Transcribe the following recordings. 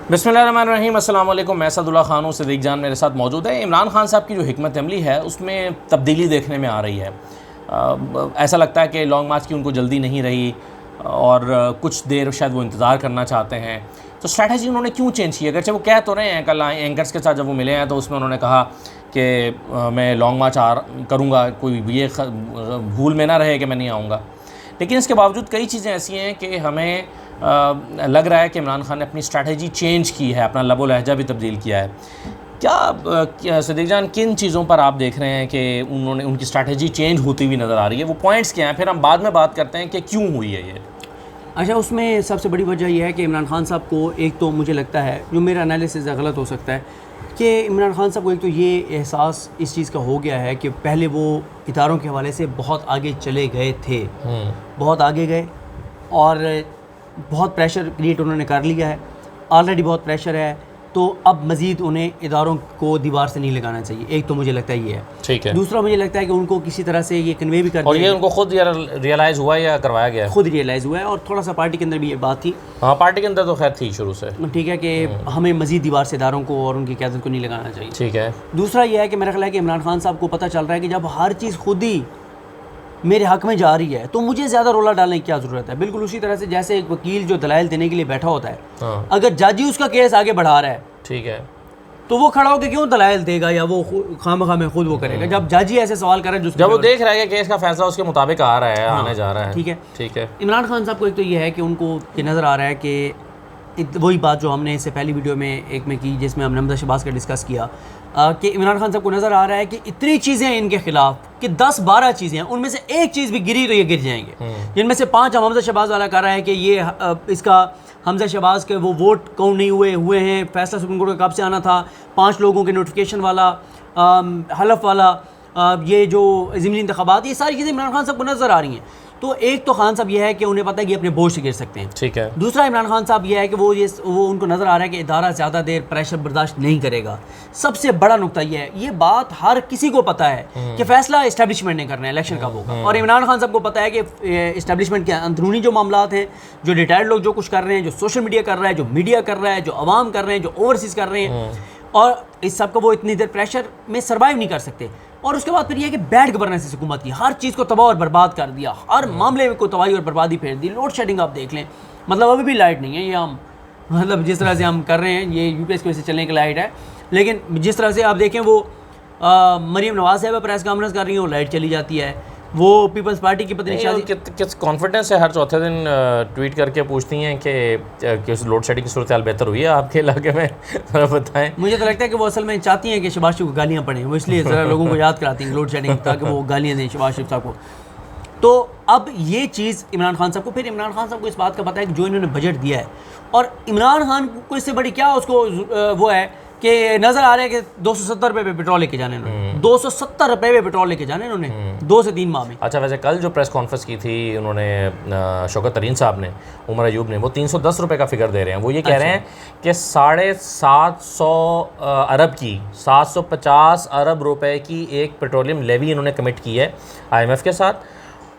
बिस्मिल्लाहिर्रहमानिर्रहीम, अस्सलाम वालेकुम। मैं सदुल्ला खान हूँ। सिद्दीक जान मेरे साथ मौजूद है। इमरान खान साहब की जो हिकमत अमली है उसमें तब्दीली देखने में आ रही है। ऐसा लगता है कि लॉन्ग मार्च की उनको जल्दी नहीं रही और कुछ देर शायद वो इंतज़ार करना चाहते हैं। तो स्ट्रैटेजी उन्होंने क्यों चेंज की? अगरचे वो कह तो रहे हैं, कल एंकर्स के साथ जब वो मिले हैं तो उसमें उन्होंने कहा कि मैं लॉन्ग मार्च करूँगा, कोई ये भूल में ना रहे कि मैं नहीं आऊँगा। लेकिन इसके बावजूद कई चीज़ें ऐसी हैं कि हमें लग रहा है कि इमरान खान ने अपनी स्ट्रैटेजी चेंज की है, अपना लबो लहजा भी तब्दील किया है। क्या सिद्दीक जान, किन चीज़ों पर आप देख रहे हैं कि उनकी स्ट्रैटेजी चेंज होती हुई नज़र आ रही है? वो पॉइंट्स क्या हैं? फिर हम बाद में बात करते हैं कि क्यों हुई है ये। अच्छा, उसमें सबसे बड़ी वजह यह है कि इमरान खान साहब को, एक तो मुझे लगता है, जो मेरा एनालिसिस है गलत हो सकता है, कि इमरान खान साहब को एक तो ये एहसास इस चीज़ का हो गया है कि पहले वो इदारों के हवाले से बहुत आगे चले गए थे, बहुत आगे गए और बहुत प्रेशर क्रिएट उन्होंने कर लिया है। ऑलरेडी बहुत प्रेशर है, तो अब मज़ीद उन्हें इदारों को दीवार से नहीं लगाना चाहिए। एक तो मुझे लगता है ये है। ठीक है। दूसरा मुझे लगता है कि उनको किसी तरह से ये कन्वे भी कर, और ये उनको खुद रियलाइज़ हुआ या करवाया गया है? खुद रियलाइज़ हुआ है और थोड़ा सा पार्टी के अंदर भी ये बात थी। हाँ, पार्टी के अंदर तो खैर थी शुरू से। ठीक है कि हमें मज़ीद दीवार से इदारों को और उनकी क़यादत को नहीं लगाना चाहिए। ठीक है। दूसरा ये है कि मेरा ख्याल है कि इमरान खान साहब को पता चल रहा है कि जब हर चीज़ खुद ही मेरे हक़ में जा रही है तो मुझे ज़्यादा रोला डालने की क्या ज़रूरत है। बिल्कुल उसी तरह से जैसे एक वकील जो दलाइल देने के लिए बैठा होता है, हाँ। अगर जज ही उसका केस आगे बढ़ा रहा है, ठीक है, तो वो खड़ा होकर क्यों दलाइल देगा या वो खामखा में खुद वो करेगा? जब जज ही ऐसे सवाल करे, जब वो देख रहा है कि केस का फैसला उसके मुताबिक आ रहा है, आने जा रहा है। ठीक है, ठीक है। इमरान खान साहब को एक तो ये है कि उनको ये नज़र आ रहा है कि वही बात जो हमने इससे पहली वीडियो में एक में की, जिसमें हमने हमजा शहबाज का डिस्कस किया, कि इमरान खान साहब को नज़र आ रहा है कि इतनी चीज़ें हैं इनके खिलाफ कि 10-12 चीज़ें हैं, उनमें से एक चीज़ भी गिरी तो ये गिर जाएंगे। जिनमें से 5 हमजा शहबाज वाला कह रहा है कि ये इसका हमजा शहबाज के वो वोट काउंट नहीं हुए हैं, फैसला सुप्रीम कोर्ट का कब से आना था, 5 लोगों के नोटिफिकेशन वाला, हलफ वाला, ये जो ज़िमनी इंतखाबात, ये सारी चीज़ें इमरान खान साहब को नज़र आ रही हैं। तो एक तो खान साहब यह है कि उन्हें पता है कि अपने बोझ से गिर सकते हैं। ठीक है। दूसरा इमरान खान साहब यह है कि वो उनको नज़र आ रहा है कि इदारा ज़्यादा देर प्रेशर बर्दाश्त नहीं करेगा। सबसे बड़ा नुकता यह है, ये बात हर किसी को पता है कि फैसला इस्टेब्लिशमेंट ने करना है, इलेक्शन कब होगा। और इमरान खान साहब को पता है कि इस्टेब्लिशमेंट के अंदरूनी जो मामलात हैं, जो रिटायर्ड लोग जो कुछ कर रहे हैं, जो सोशल मीडिया कर रहा है, जो मीडिया कर रहा है, जो अवाम कर रहे हैं, जो ओवरसीज़ कर रहे हैं, और इस सब का वो इतनी देर प्रेशर में सर्वाइव नहीं कर सकते। और उसके बाद फिर यह है कि बैड गवर्नेंस हुकूमत की हर चीज़ को तबाह और बर्बाद कर दिया, हर मामले में को तबाही और बर्बादी फेर दी। लोड शेडिंग आप देख लें, मतलब अभी भी लाइट नहीं है, ये हम मतलब जिस तरह से हम कर रहे हैं ये यूपीएस की वजह से चलने की लाइट है, लेकिन जिस तरह से आप देखें वो मरीम नवाज साहब प्रेस कॉन्फ्रेंस कर रही हैं, लाइट चली जाती है। वो पीपल्स पार्टी की पत्नी शादी किस कॉन्फिडेंस से हर चौथे दिन ट्वीट करके पूछती हैं कि लोड शेडिंग की सूरत हाल बेहतर हुई है आपके इलाके में, ज़रा बताएं। मुझे तो लगता है कि वो असल में चाहती हैं कि शहबाज शरीफ को गालियाँ पड़ें, वो इसलिए ज़रा लोगों को याद कराती हैं लोड शेडिंग, ताकि वो गालियाँ दें शहबाज शरीफ साहब को। तो अब ये चीज़ इमरान खान साहब को, फिर इमरान खान साहब को इस बात का पता है कि जो इन्होंने बजट दिया है, और इमरान खान को इससे बड़ी क्या उसको वो है कि नज़र आ रहा है कि 270 रुपये पे पेट्रोल लेके जाने उन्होंने, 270 रुपये पे पेट्रोल लेके जाने उन्होंने 2 से 3 माह में। अच्छा, वैसे कल जो प्रेस कॉन्फ्रेंस की थी उन्होंने, शौकत तरीन साहब ने, उमर अयूब ने, वो 310 रुपये का फिगर दे रहे हैं। वो ये कह रहे हैं कि 750 अरब की 750 अरब रुपए की एक पेट्रोलियम लेवी इन्होंने कमिट की है IMF के साथ,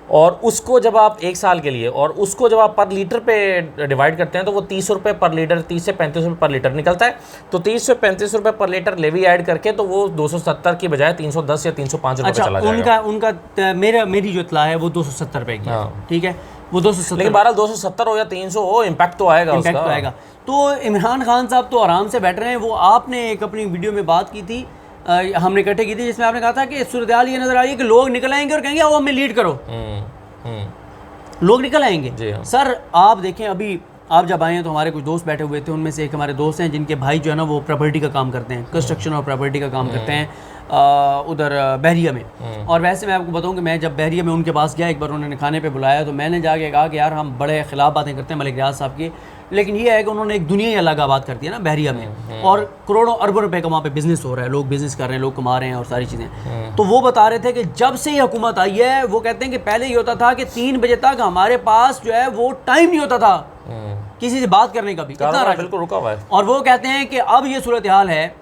और उसको जब आप 1 साल के लिए, और उसको जब आप पर लीटर पे डिवाइड करते हैं तो वो 30 रुपये पर लीटर, 30 से 35 रुपये पर लीटर निकलता है। तो 30 से 35 रुपये पर लीटर लेवी ऐड करके तो वो 270 की बजाय 310 या 305 रुपये चला जाएगा। उनका मेरी जो इतला है वो 270 रुपये की। हाँ। ठीक है, वो 270, लेकिन 270 हो या 300 हो, इम्पैक्ट तो आएगा, इम्पैक्ट तो आएगा। तो इमरान खान साहब तो आराम से बैठ रहे हैं। वो आपने एक अपनी वीडियो में बात की थी, हमने इकट्ठे की थी, जिसमें आपने कहा था कि सूरत हाल ये नज़र आ रही है कि लोग निकल आएंगे और कहेंगे आओ हमें लीड करो। लोग निकल आएंगे। सर आप देखें, अभी आप जब आए हैं तो हमारे कुछ दोस्त बैठे हुए थे, उनमें से एक हमारे दोस्त हैं जिनके भाई जो है ना वो प्रॉपर्टी का काम करते हैं, कंस्ट्रक्शन और प्रॉपर्टी का काम करते हैं उधर बहरिया में। और वैसे मैं आपको बताऊं कि मैं जब बहरिया में उनके पास गया, एक बार उन्होंने खाने पे बुलाया, तो मैंने जाके कहा कि यार हम बड़े खिलाफ बातें करते हैं मलिक रियाज साहब की, लेकिन ये है कि उन्होंने एक दुनिया ही अलग आबाद कर दी है ना बहरिया में, और करोड़ों अरबों रुपए का वहाँ पे बिजनेस हो रहा है, लोग बिजनेस कर रहे हैं, लोग कमा रहे हैं और सारी चीज़ें। तो वो बता रहे थे कि जब से ये हुकूमत आई है, वो कहते हैं कि पहले ये होता था कि 3 बजे तक हमारे पास जो है वो टाइम नहीं होता था किसी से बात करने का भी, कितना बिल्कुल रुका हुआ है। और वो कहते हैं कि अब ये सूरत हाल है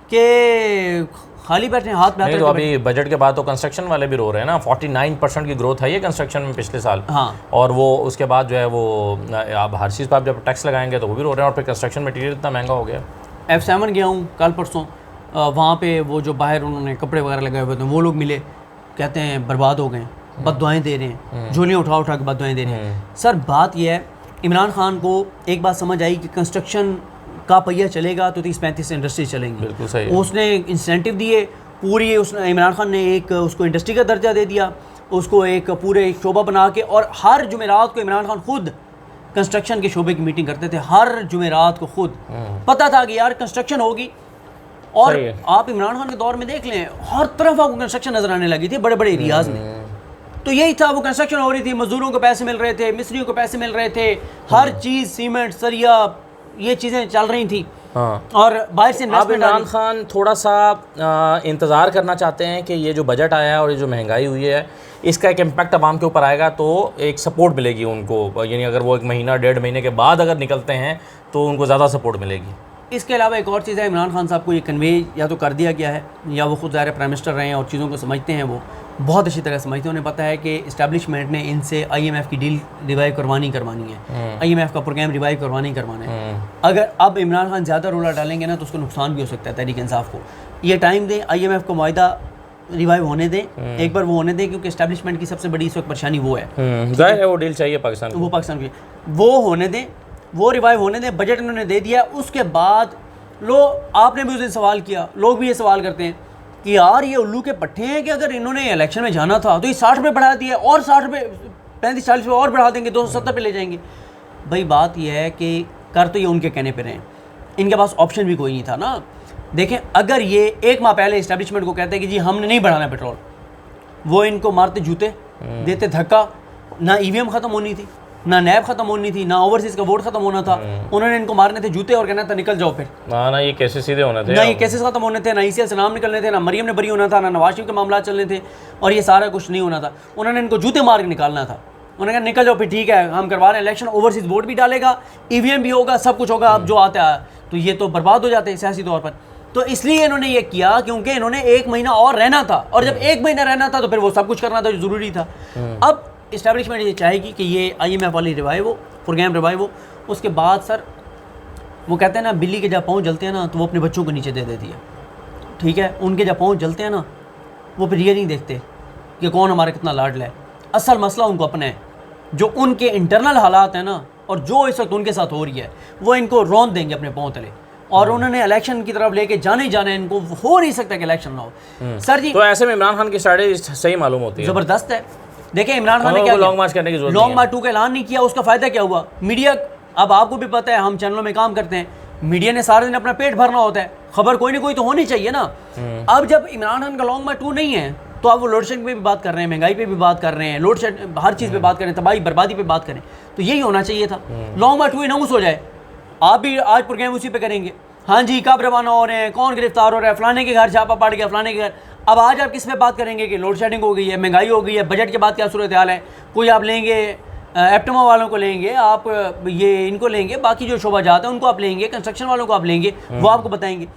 कि खाली बैठे हाथ में नहीं, तो अभी बजट के बाद तो कंस्ट्रक्शन वाले भी रो रहे हैं ना, 49% की ग्रोथ है ये कंस्ट्रक्शन में पिछले साल। हाँ, और वो उसके बाद जो है वो आप हर चीज़ पर आप जब टैक्स लगाएंगे तो वो भी रो रहे हैं, और फिर कंस्ट्रक्शन मटीरियल इतना महंगा हो गया। F7 गया हूँ कल परसों, वहाँ पे वो जो बाहर उन्होंने कपड़े वगैरह लगाए हुए थे वो लोग मिले, कहते हैं बर्बाद हो गए, बददुआएं दे रहे हैं, झोलियाँ उठा उठा के बददुआएं दे रहे हैं। सर बात यह है, इमरान खान को एक बात समझ आई कि कंस्ट्रक्शन का पहिया चलेगा तो 30-35 इंडस्ट्री चलेंगी। बिल्कुल सही। उसने इंसेंटिव दिए पूरी, इमरान खान ने एक उसको इंडस्ट्री का दर्जा दे दिया, उसको एक पूरे शोबा बना के, और हर जुमेरात को इमरान खान खुद कंस्ट्रक्शन के शोबे की मीटिंग करते थे, हर जुमेरात को खुद पता था कि यार कंस्ट्रक्शन होगी। और आप इमरान खान के दौर में देख लें, हर तरफ आपको कंस्ट्रक्शन नजर आने लगी थी बड़े बड़े एरियाज में। तो यही था, वो कंस्ट्रक्शन हो रही थी, मजदूरों को पैसे मिल रहे थे, मिस्त्रियों को पैसे मिल रहे थे, हर चीज़ सीमेंट सरिया ये चीज़ें चल रही थी। हाँ। और बाहर से अब इमरान खान थोड़ा सा इंतज़ार करना चाहते हैं कि ये जो बजट आया है और ये जो महंगाई हुई है इसका एक इम्पैक्ट आवाम के ऊपर आएगा, तो एक सपोर्ट मिलेगी उनको, यानी अगर वो 1-1.5 महीने के बाद अगर निकलते हैं तो उनको ज़्यादा सपोर्ट मिलेगी। इसके अलावा एक और चीज़ है, इमरान खान साहब को ये कन्वे या तो कर दिया गया है, या वो खुद ज़ाहिर प्राइम मिनिस्टर रहे हैं और चीज़ों को समझते हैं, वो बहुत अच्छी तरह समझते हैं। उन्हें पता है कि इस्टेब्लिशमेंट ने इनसे IMF की डील रिवाइव करवानी है, IMF का प्रोग्राम रिवाइव करवाना है। अगर अब इमरान खान ज़्यादा रोला डालेंगे ना तो उसको नुकसान भी हो सकता है तहरीक इंसाफ को। ये टाइम दें, IMF को मुआहदा रिवाइव होने दें, एक बार वो होने दें, क्योंकि इस्टेब्लिशमेंट की सबसे बड़ी इस वक्त परेशानी वो है, जाहिर है वो डील चाहिए पाकिस्तान को, वो पाकिस्तान की, वो होने दें, वो रिवाइव होने दें। बजट इन्होंने दे दिया, उसके बाद आपने भी उस दिन सवाल किया, लोग भी ये सवाल करते हैं कि यार ये उल्लू के पट्टे हैं कि अगर इन्होंने इलेक्शन में जाना था तो ये 60 रुपये बढ़ा दिया, और 60 रुपये 35-40 रुपये और बढ़ा देंगे, 270 पे ले जाएंगे। भाई बात यह है कि कर तो ये उनके कहने पे रहे, इनके पास ऑप्शन भी कोई नहीं था ना। देखें, अगर ये 1 माह पहले इस्टेब्लिशमेंट को कहते हैं कि जी हमने नहीं बढ़ाना पेट्रोल, वो इनको मारते जूते, देते धक्का, ना EVM ख़त्म होनी थी, ना नैब ख़त्म होनी थी, ना ओवरसीज़ का वोट ख़त्म होना था, उन्होंने इनको मारने थे जूते और कहना था निकल जाओ फिर। ना ये केसेस सीधे होने थे, ना ये केसेस ख़त्म होने थे, ना ICL से नाम निकलने थे, ना मरियम ने बरी होना था, ना नवाज शरीफ के मामला चलने थे, और ये सारा कुछ नहीं होना था। उन्होंने इनको जूते मार के निकालना था। उन्होंने कहा निकल जाओ फिर, ठीक है हम करवा रहे हैं इलेक्शन, ओवरसीज़ वोट भी डालेगा, EVM भी होगा, सब कुछ होगा। अब जो आता है तो ये तो बर्बाद हो जाते हैं सियासी तौर पर। तो इसलिए इन्होंने ये किया क्योंकि इन्होंने 1 महीना और रहना था, और जब 1 महीना रहना था तो फिर वो सब कुछ करना था जो ज़रूरी था। अब इस्टेब्लिशमेंट ये चाहेगी कि ये IMF वाली रिवाइव हो, प्रोग्राम रिवाइव हो। उसके बाद सर वो कहते हैं ना, बिल्ली के जब पाँव जलते हैं ना तो वो अपने बच्चों को नीचे दे देती है, ठीक है। उनके जब पाँव जलते हैं ना वो फिर ये नहीं देखते कि कौन हमारा कितना लाडला है। असल मसला उनको अपना है, जो उनके इंटरनल हालात हैं ना, और जो इस वक्त उनके साथ हो रही है, वो इनको रौंद देंगे अपने पाँव तले। और उन्होंने इलेक्शन की तरफ लेके जाने ही जाना है, इनको हो नहीं सकता कि इलेक्शन ना हो। सर जी, तो ऐसे में इमरान खान की स्ट्रैटेजी सही मालूम होती है, ज़बरदस्त है। देखिए इमरान खान ने क्या लॉन्ग मार्च करने की जरूरत लॉन्ग मार्च 2 का ऐलान नहीं किया, उसका फ़ायदा क्या हुआ? मीडिया, अब आपको भी पता है, हम चैनलों में काम करते हैं, मीडिया ने सारे दिन अपना पेट भरना होता है, खबर कोई ना कोई तो होनी चाहिए ना। अब जब इमरान खान का लॉन्ग मार्च 2 नहीं है तो आप वो लोड शेडिंग पे भी बात कर रहे हैं, महंगाई पे भी बात कर रहे हैं, लोड शेड हर चीज़ पे बात करें, तबाही बर्बादी पे बात करें, तो यही होना चाहिए था। लॉन्ग मार्च 2 अनाउंस हो जाए, आप भी आज प्रोग्राम उसी पे करेंगे, हाँ जी कब रवाना हो रहे हैं, कौन गिरफ्तार हो रहा है, फलाने के घर छापा पड़ गया, फलाने के घर। अब आज आप किस पे बात करेंगे कि लोड शेडिंग हो गई है, महंगाई हो गई है, बजट के बाद क्या सूरत हाल है। कोई आप लेंगे एप्टमा वालों को लेंगे, आप ये इनको लेंगे, बाकी जो शोबा जाते हैं उनको आप लेंगे, कंस्ट्रक्शन वालों को आप लेंगे, वो आपको बताएंगे।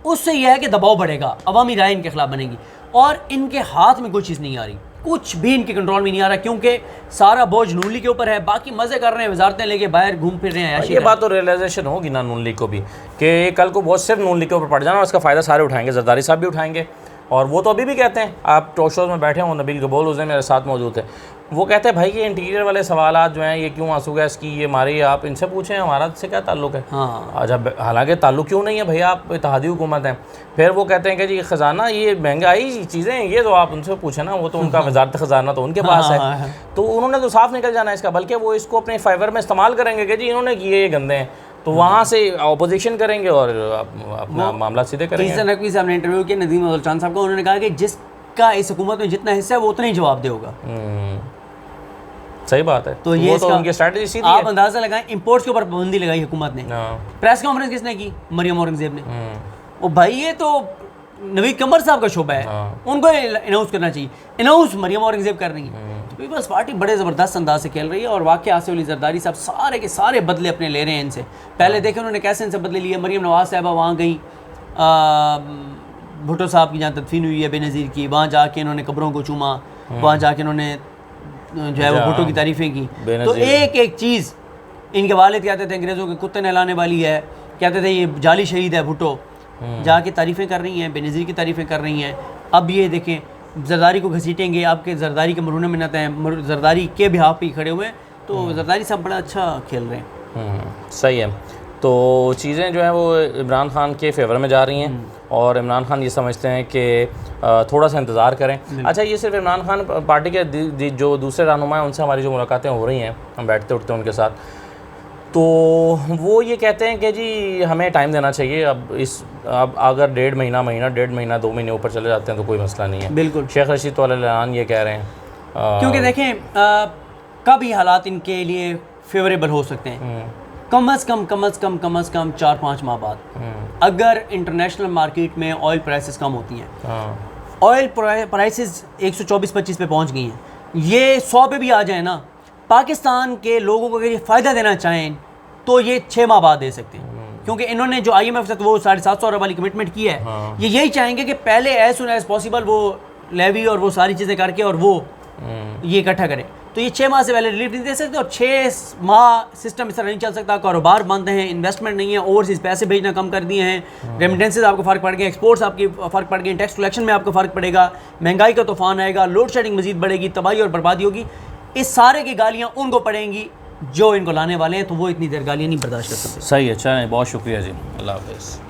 उससे यह है कि दबाव बढ़ेगा, अवामी राय इनके खिलाफ बनेगी, और इनके हाथ में कोई चीज़ नहीं आ रही, कुछ भी इनके कंट्रोल में नहीं आ रहा, क्योंकि सारा बोझ नून लीग के ऊपर है। बाकी मज़े कर रहे हैं, वजारतें लेके बाहर घूम फिर रहे हैं। ये बात तो रियलाइजेशन होगी ना नून लीग को भी कि कल को बहुत सिर्फ नून लीग के ऊपर पड़ जाना, और इसका फ़ायदा सारे उठाएंगे, जरदारी साहब भी उठाएंगे, और वो तो अभी भी कहते हैं, आप टॉक शोज़ में बैठे हो, नबील कबूल उस दिन मेरे साथ मौजूद है, वो कहते हैं भाई ये इंटीरियर वाले सवालात जो हैं, ये क्यों आंसू गैस की ये मारी, आप इनसे पूछें हमारा इससे क्या ताल्लुक़ है। हाँ, जब हालांकि ताल्लुक़ क्यों नहीं है भैया, आप इत्तेहादी हुकूमत हैं। फिर वो कहते हैं कि जी ख़जाना ये महंगाई चीज़ें ये तो आप उनसे पूछें ना, वो तो उनका वजारत ख़जाना तो उनके पास है, तो उन्होंने तो साफ निकल जाना है इसका, बल्कि वो इसको अपने फेवर में इस्तेमाल करेंगे कि जी इन्होंने किए ये गंदे हैं, तो वहाँ से अपोजिशन करेंगे और अपना मामला सीधे करेंगे। नकवी साहब ने इंटरव्यू किया नदीम अव्वल साहब का, उन्होंने कहा कि जिसका इस हुकूमत में जितना हिस्सा है वो उतना ही जवाब दे होगा। सही बात है, तो ये तो उनकी स्ट्रैटेजी सीधी आप अंदाजा लगाएं, इंपोर्ट्स के ऊपर पाबंदी लगाई हुकूमत ने। प्रेस कॉन्फ्रेंस किसने की? मरियम औरंगजेब ने। ओ भाई ये तो नवीद कमर साहब का शोबा है, उनको अनाउंस करना चाहिए, अनाउंस मरियम औरंगजेब कर रही है। तो पीपल्स पार्टी बड़े ज़बरदस्त अंदाज से खेल रही है, और वाकई आसिफ अली जरदारी साहब सारे के सारे बदले अपने ले रहे हैं इनसे। पहले देखें उन्होंने कैसे इनसे बदले लिए, मरियम नवाज साहबा वहाँ गई, भुट्टो साहब की जहाँ तदफीन हुई है बेनज़ीर की, वहाँ जाके इन्होंने कब्रों को चूमा, वहाँ जाके इन्होंने जो है वो भुट्टो की तारीफ़ें की। तो एक एक चीज़ इनके वालिद कहते थे अंग्रेज़ों के कुत्ते नहलाने वाली है, कहते थे ये जाली शहीद है भुट्टो, जाके तारीफ़ें कर रही हैं, बेनज़ीर की तारीफ़ें कर रही हैं। अब ये देखें जरदारी को घसीटेंगे, आपके जरदारी के मरहून मिन्नत हैं, जरदारी के भी हाथ पे खड़े हुए हैं, तो जरदारी साहब बड़ा अच्छा खेल रहे हैं। सही है। तो चीज़ें जो हैं वो इमरान खान के फेवर में जा रही हैं और इमरान खान ये समझते हैं कि थोड़ा सा इंतज़ार करें। अच्छा, ये सिर्फ इमरान खान पार्टी के जो दूसरे रहनुमा हैं उनसे हमारी जो मुलाकातें हो रही हैं, हम बैठते उठते हैं उनके साथ, तो वो ये कहते हैं कि जी हमें टाइम देना चाहिए। अब अगर डेढ़ महीना 2 महीने ऊपर चले जाते हैं तो कोई मसला नहीं है। बिल्कुल, शेख रशीद वालान ये कह रहे हैं, क्योंकि देखें कब ये हालात इनके लिए फेवरेबल हो सकते हैं, कम अज़ कम 4-5 माह बाद, अगर इंटरनेशनल मार्केट में ऑयल प्राइसेस कम होती हैं, ऑयल प्राइसेस 124-25 पे पहुंच गई हैं, ये 100 पे भी आ जाए ना, पाकिस्तान के लोगों को अगर ये फ़ायदा देना चाहें तो ये 6 माह बाद दे सकते हैं, क्योंकि इन्होंने जो IMF से वो 750 अरब वाली कमिटमेंट की है, ये यही चाहेंगे कि पहले एज सुन एज पॉसिबल वो लेवी और वो सारी चीज़ें करके और वो ये इकट्ठा करें। तो ये 6 माह से पहले रिलीफ नहीं दे सकते, और 6 माह सिस्टम इस तरह नहीं चल सकता। कारोबार बंद हैं, इन्वेस्टमेंट नहीं है, ओवरसीज़ पैसे भेजना कम कर दिए हैं, रेमिटेंसेज आपको फ़र्क पड़ गए, एक्सपोर्ट्स आपकी फ़र्क पड़ गए, टैक्स कलेक्शन में आपको फ़र्क पड़ेगा, महंगाई का तूफान आएगा, लोड शेडिंग मजीद बढ़ेगी, तबाही और बर्बादी होगी। इस सारे की गालियाँ उनको पड़ेंगी जो इनको लाने वाले हैं, तो वो इतनी देर गालियाँ नहीं बर्दाश्त कर सकते। सही है, अच्छा है, बहुत शुक्रिया जी, अल्लाह हाफ़िज़।